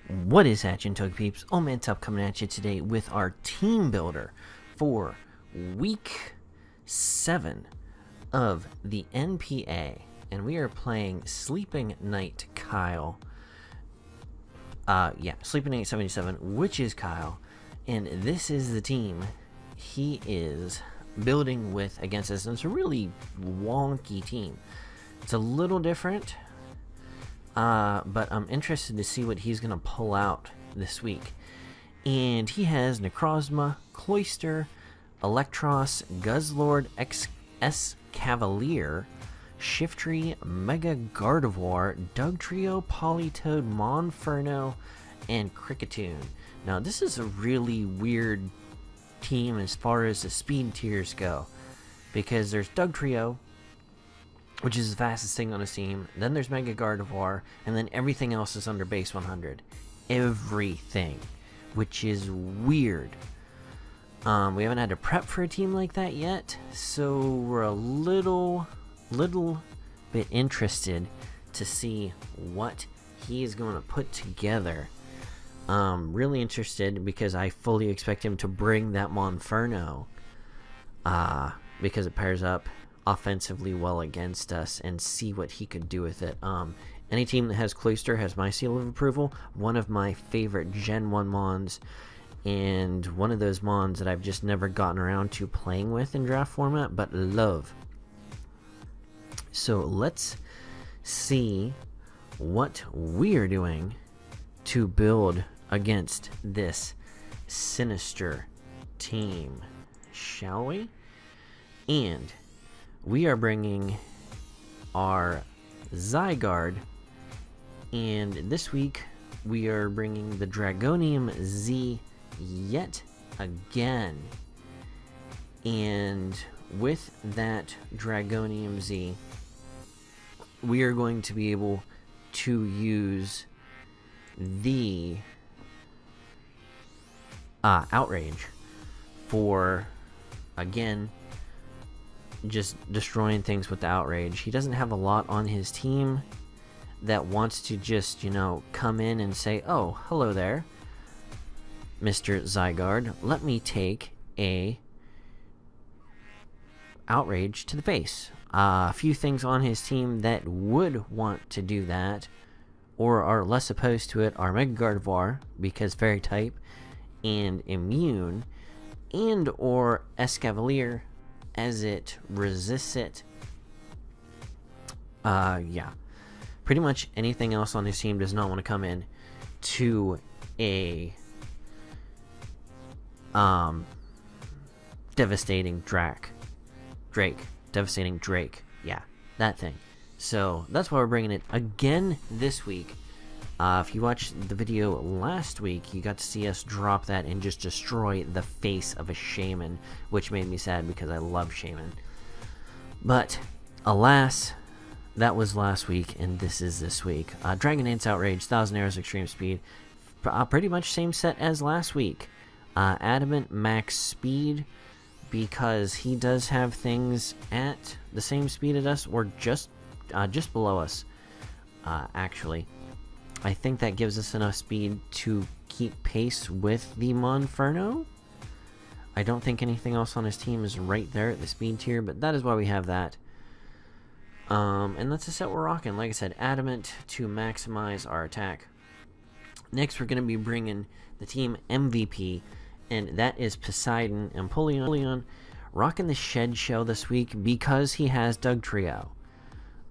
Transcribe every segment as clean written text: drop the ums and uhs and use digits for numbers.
What is hatching, Tug Peeps? Oldmantup coming at you today with our team builder for week 7 of the NPA. And we are playing Sleeping Knight Kyle. Sleeping Knight 77, which is Kyle. And this is the team he is building with against us. And it's a really wonky team. It's a little different. But I'm interested to see what he's going to pull out this week. And he has Necrozma, Cloister, Electros, Guzzlord, S Cavalier, Shiftry, Mega Gardevoir, Dugtrio, Politoed, Monferno, and Cricketune. Now, this is a really weird team as far as the speed tiers go, because there's Dugtrio, which is the fastest thing on his team. Then there's Mega Gardevoir, and then everything else is under base 100. Everything, which is weird. We haven't had to prep for a team like that yet, so we're a little bit interested to see what he is going to put together. Really interested because I fully expect him to bring that Monferno, because it pairs up offensively well against us, and see what he could do with it. Any team that has Cloister has my seal of approval. One of my favorite Gen 1 Mons, and one of those Mons that I've just never gotten around to playing with in draft format, but love. So let's see what we're doing to build against this sinister team, shall we? And we are bringing our Zygarde, and this week we are bringing the Dragonium Z yet again. And with that Dragonium Z, we are going to be able to use the Outrage for, again, just destroying things with the Outrage. He doesn't have a lot on his team that wants to just, come in and say, oh, hello there, Mr. Zygarde, let me take a Outrage to the face. A few things on his team that would want to do that, or are less opposed to it, are Mega Gardevoir, because Fairy type and immune, and or Escavalier, as it resists it. Pretty much anything else on his team does not want to come in to a devastating devastating Drake. Yeah, that thing. So that's why we're bringing it again this week. If you watched the video last week, you got to see us drop that and just destroy the face of a Shaman, which made me sad because I love Shaman. But, alas, that was last week, and this is this week. Dragonite's Outrage, 1000 Arrows Extreme Speed. Pretty much same set as last week. Adamant Max Speed, because he does have things at the same speed as us, or just below us, actually. I think that gives us enough speed to keep pace with the Monferno. I don't think anything else on his team is right there at the speed tier, but that is why we have that. And that's the set we're rocking. Like I said, Adamant to maximize our attack. Next, we're going to be bringing the team MVP, and that is Poseidon and Empoleon, rocking the Shed Shell this week because he has Dugtrio.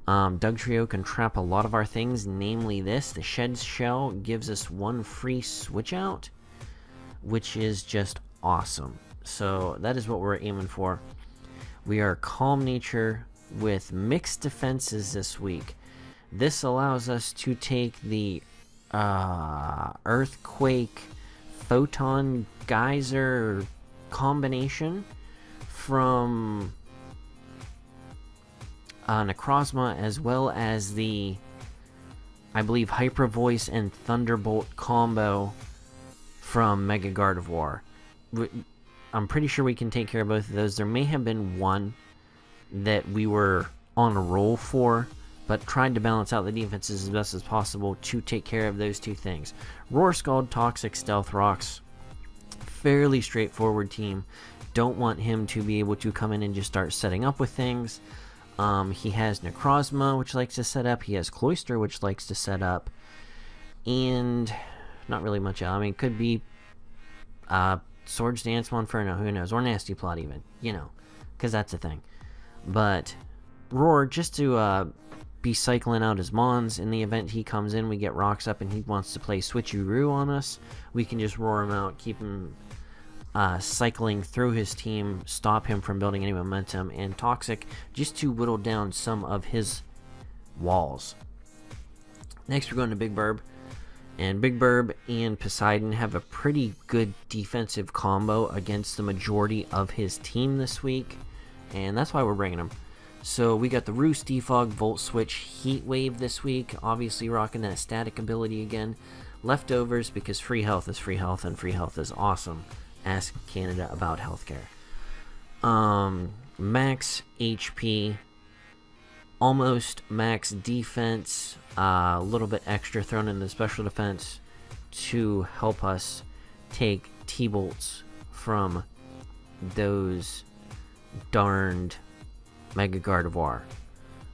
Dugtrio can trap a lot of our things, namely this. The Shed Shell gives us one free switch out, which is just awesome. So that is what we're aiming for. We are Calm Nature with mixed defenses this week. This allows us to take the Earthquake Photon Geyser combination from Necrozma, as well as the, I believe, Hyper Voice and Thunderbolt combo from Mega Gardevoir. I'm pretty sure we can take care of both of those. There may have been one that we were on a roll for, but tried to balance out the defenses as best as possible to take care of those two things. Roar, Scald, Toxic, Stealth Rocks, fairly straightforward team. Don't want him to be able to come in and just start setting up with things. He has Necrozma, which likes to set up. He has Cloyster, which likes to set up. And not really much else. I mean, could be Swords Dance, Monferno, who knows, or Nasty Plot even, you know, because that's a thing. But Roar, just to be cycling out his Mons in the event he comes in, we get rocks up and he wants to play Switcheroo on us, we can just roar him out, keep him cycling through his team, stop him from building any momentum, and Toxic just to whittle down some of his walls. Next we're going to Big Burb. And Big Burb and Poseidon have a pretty good defensive combo against the majority of his team this week. And that's why we're bringing him. So we got the Roost, Defog, Volt Switch, Heat Wave this week. Obviously rocking that static ability again. Leftovers, because free health is free health, and free health is awesome. Ask Canada about healthcare. Max HP. Almost max defense, a little bit extra thrown in the special defense to help us take T-bolts from those darned Mega Gardevoir.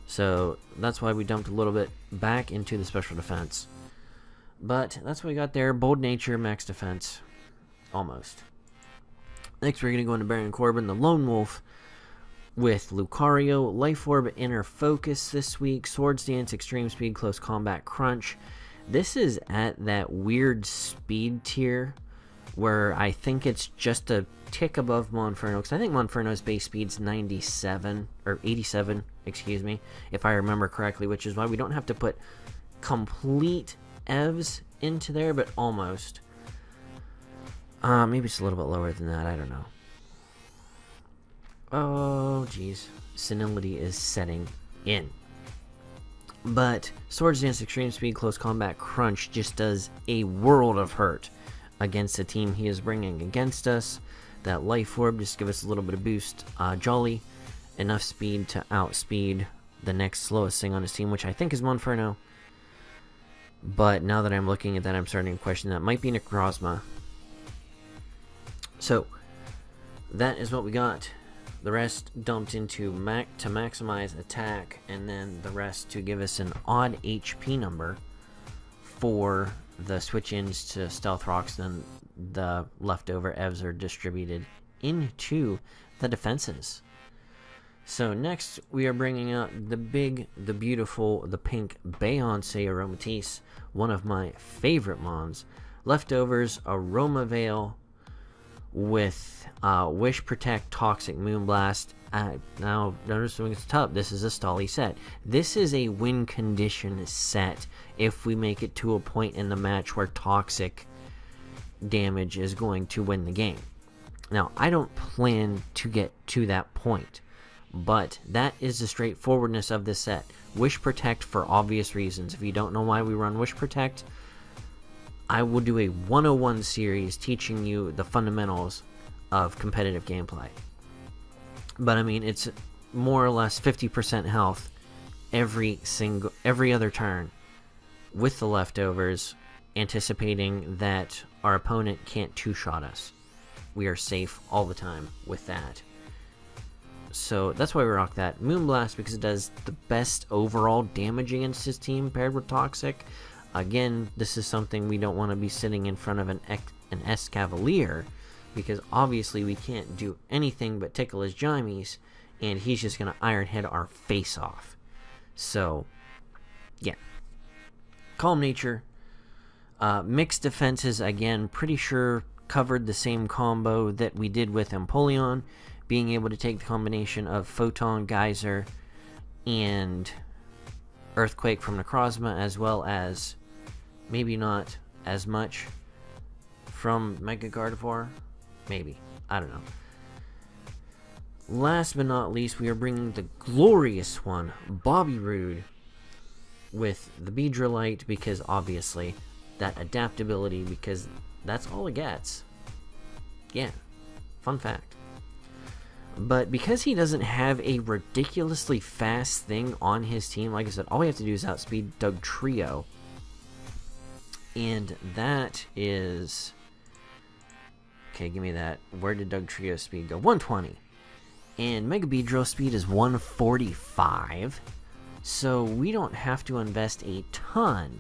So that's why we dumped a little bit back into the special defense. But that's what we got there. Bold Nature, max defense, almost. Next we're going to go into Baron Corbin, the Lone Wolf, with Lucario, Life Orb, Inner Focus this week, Swords Dance, Extreme Speed, Close Combat, Crunch. This is at that weird speed tier where I think it's just a tick above Monferno, because I think Monferno's base speed's 97, or 87, excuse me, if I remember correctly, which is why we don't have to put complete EVs into there, but almost. Maybe it's a little bit lower than that, I don't know. Oh, geez. Senility is setting in. But Swords Dance, Extreme Speed, Close Combat, Crunch just does a world of hurt against the team he is bringing against us. That Life Orb just give us a little bit of boost. Jolly, enough speed to outspeed the next slowest thing on his team, which I think is Monferno. But now that I'm looking at that, I'm starting to question that. Might be Necrozma. So, that is what we got. The rest dumped into to maximize attack, and then the rest to give us an odd HP number for the switch-ins to Stealth Rocks. Then the leftover EVs are distributed into the defenses. So next we are bringing out the big, the beautiful, the pink Beyonce Aromatisse, one of my favorite mons. Leftovers, Aroma Veil, with Wish, Protect, Toxic, Moonblast. Now, notice it's tough. This is a Stolly set. This is a win condition set if we make it to a point in the match where Toxic damage is going to win the game. Now, I don't plan to get to that point, but that is the straightforwardness of this set. Wish, Protect for obvious reasons. If you don't know why we run Wish, Protect, I will do a 101 series teaching you the fundamentals of competitive gameplay. But I mean, it's more or less 50% health every other turn with the leftovers, anticipating that our opponent can't two-shot us. We are safe all the time with that. So that's why we rock that. Moonblast, because it does the best overall damage against his team paired with Toxic. Again, this is something we don't want to be sitting in front of an S-Cavalier, because obviously we can't do anything but tickle his Jimies, and he's just going to Iron Head our face off. So, yeah. Calm Nature. Mixed Defenses, again, pretty sure covered the same combo that we did with Empoleon, being able to take the combination of Photon, Geyser, and Earthquake from Necrozma, as well as maybe not as much from Mega Gardevoir. Maybe. I don't know. Last but not least, we are bringing the glorious one, Bobby Roode, with the Beedrillite, because obviously that adaptability, because that's all it gets. Yeah. Fun fact. But because he doesn't have a ridiculously fast thing on his team, like I said, all we have to do is outspeed Doug Trio. And that is... Okay, give me that. Where did Doug Trio's speed go? 120. And Mega Beedrill speed is 145. So we don't have to invest a ton.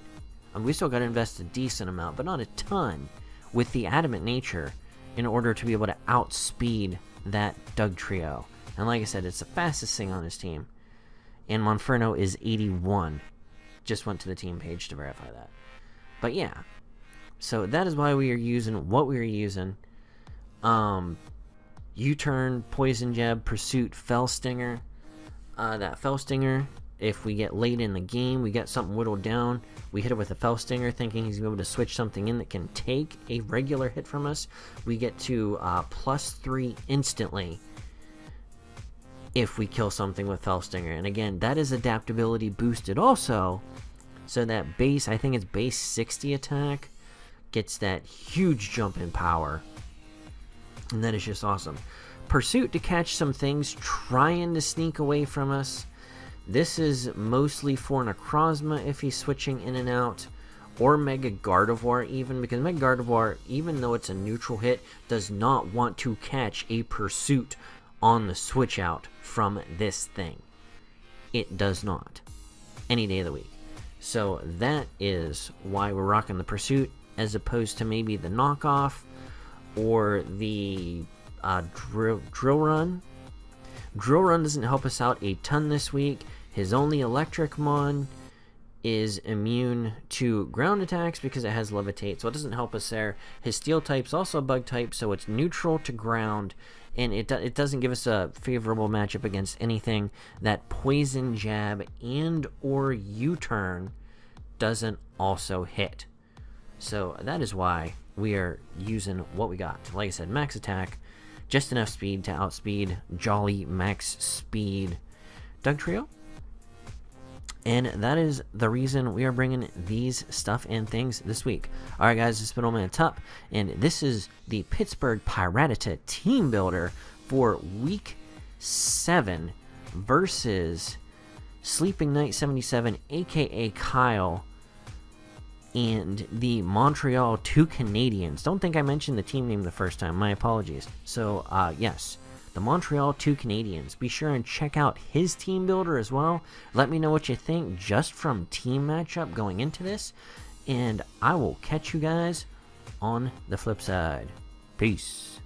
I mean, we still got to invest a decent amount, but not a ton, with the Adamant Nature in order to be able to outspeed that Doug Trio. And like I said, it's the fastest thing on his team. And Monferno is 81. Just went to the team page to verify that. But yeah, so that is why we are using what we are using. U-turn, Poison Jab, Pursuit, Fell Stinger. That Fell Stinger, if we get late in the game, we get something whittled down, we hit it with a Fell Stinger thinking he's going to be able to switch something in that can take a regular hit from us. We get to +3 instantly if we kill something with Fell Stinger. And again, that is adaptability boosted also, so that base, I think it's base 60 attack, gets that huge jump in power. And that is just awesome. Pursuit to catch some things trying to sneak away from us. This is mostly for Necrozma if he's switching in and out, or Mega Gardevoir even, because Mega Gardevoir, even though it's a neutral hit, does not want to catch a Pursuit on the switch out from this thing. It does not. Any day of the week. So that is why we're rocking the Pursuit, as opposed to maybe the knockoff or the Drill Run. Drill Run doesn't help us out a ton this week. His only electric mon is immune to ground attacks because it has Levitate, so it doesn't help us there. His Steel type's also a bug type, so it's neutral to ground, and it doesn't give us a favorable matchup against anything that Poison Jab and or U-turn doesn't also hit. So that is why we are using what we got. Like I said, max attack, just enough speed to outspeed Jolly Max Speed Doug Trio. And that is the reason we are bringing these stuff and things this week. Alright guys, this has been Oldmantup, and this is the Pittsburgh Piratica team builder for week 7 versus Sleeping Knight 77, aka Kyle, and the Montreal Toucannadiens. Don't think I mentioned the team name the first time. My apologies. So, yes, the Montreal Toucannadiens. Be sure and check out his team builder as well. Let me know what you think just from team matchup going into this. And I will catch you guys on the flip side. Peace.